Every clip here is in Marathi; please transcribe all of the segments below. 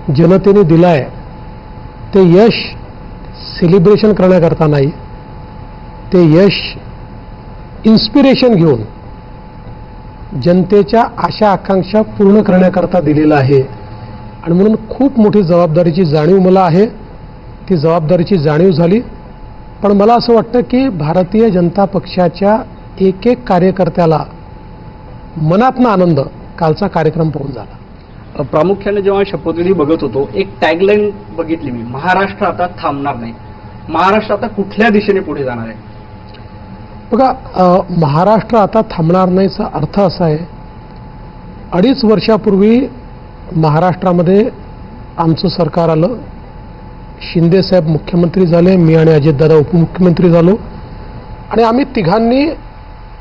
जनतेने दिलाय ते यश सेलिब्रेशन करण्याकरता नाही, ते यश इन्स्पिरेशन घेऊन जनतेच्या आशा आकांक्षा पूर्ण करण्याकरता दिलेलं आहे. आणि म्हणून खूप मोठी जबाबदारीची जाणीव मला आहे. ती जबाबदारीची जाणीव झाली. पण मला असं वाटतं की भारतीय जनता पक्षाच्या एक एक कार्यकर्त्याला मनातनं आनंद कालचा कार्यक्रम पाहून झाला. प्रामुख्याने जेव्हा शपथविधी बघत होतो, एक टॅगलाईन बघितली मी, महाराष्ट्र आता थांबणार नाही. महाराष्ट्र आता कुठल्या दिशेने पुढे जाणार आहे? बघा, महाराष्ट्र आता थांबणार नाहीचा अर्थ असा आहे, 2.5 वर्षापूर्वी महाराष्ट्रामध्ये आमचं सरकार आलं, शिंदे साहेब मुख्यमंत्री झाले, मी आणि अजितदादा उपमुख्यमंत्री झालो आणि आम्ही तिघांनी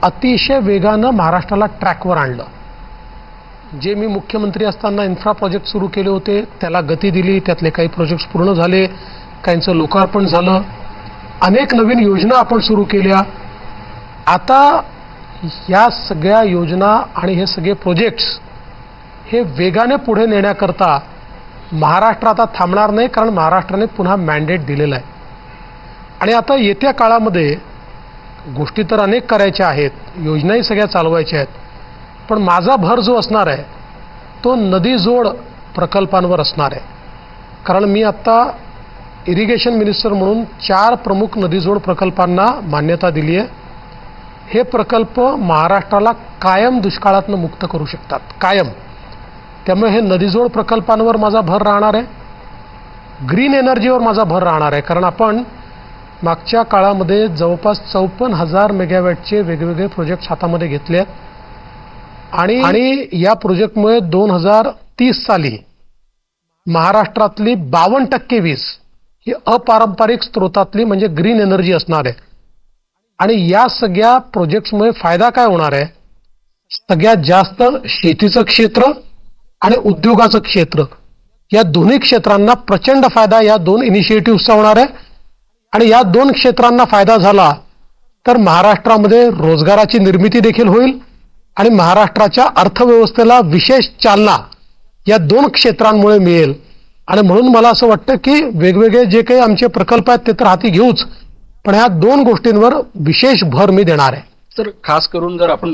अतिशय वेगानं महाराष्ट्राला ट्रॅकवर आणलं. जे मी मुख्यमंत्री असताना इन्फ्रा प्रोजेक्ट सुरू केले होते त्याला गती दिली, त्यातले काही प्रोजेक्ट्स पूर्ण झाले, काहींचं लोकार्पण झालं, अनेक नवीन योजना आपण सुरू केल्या. आता या सगळ्या योजना आणि हे सगळे प्रोजेक्ट्स हे वेगाने पुढे नेण्याकरता महाराष्ट्र आता थांबणार नाही, कारण महाराष्ट्राने पुन्हा मॅन्डेट दिलेला आहे. आणि आता येत्या काळामध्ये गोष्टी तर अनेक करायच्या आहेत, योजनाही सगळ्या चालवायच्या आहेत, पण माझा भर जो असणार आहे तो नदी जोड प्रकल्पांवर असणार आहे. कारण मी आत्ता इरिगेशन मिनिस्टर म्हणून 4 प्रमुख नदीजोड प्रकल्पांना मान्यता दिली आहे. हे प्रकल्प महाराष्ट्राला कायम दुष्काळातनं मुक्त करू शकतात, कायम. त्यामुळे हे नदीजोड प्रकल्पांवर माझा भर राहणार आहे. ग्रीन एनर्जीवर माझा भर राहणार आहे, कारण आपण मागच्या काळामध्ये जवळपास 54,000 मेगावॅटचे वेगवेगळे प्रोजेक्ट हातामध्ये घेतले आहेत. आणि या प्रोजेक्टमुळे 2030 साली महाराष्ट्रातली 52% वीज ही अपारंपरिक स्रोतातली म्हणजे ग्रीन एनर्जी असणार आहे. आणि या सगळ्या प्रोजेक्ट्समुळे फायदा काय होणार आहे? सगळ्यात जास्त शेतीचं क्षेत्र आणि उद्योगाचं क्षेत्र, या दोन्ही क्षेत्रांना प्रचंड फायदा या 2 इनिशिएटिव्हचा होणार आहे. आणि या 2 क्षेत्रांना फायदा झाला तर महाराष्ट्रामध्ये रोजगाराची निर्मिती देखील होईल आणि महाराष्ट्राच्या अर्थव्यवस्थेला विशेष चालना या 2 क्षेत्रांमुळे मिळेल. आणि म्हणून मला असं वाटतं की वेगवेगळे जे काही आमचे प्रकल्प आहेत ते तर हाती घेऊच, पण ह्या 2 गोष्टींवर विशेष भर मी देणार आहे. सर, खास करून जर आपण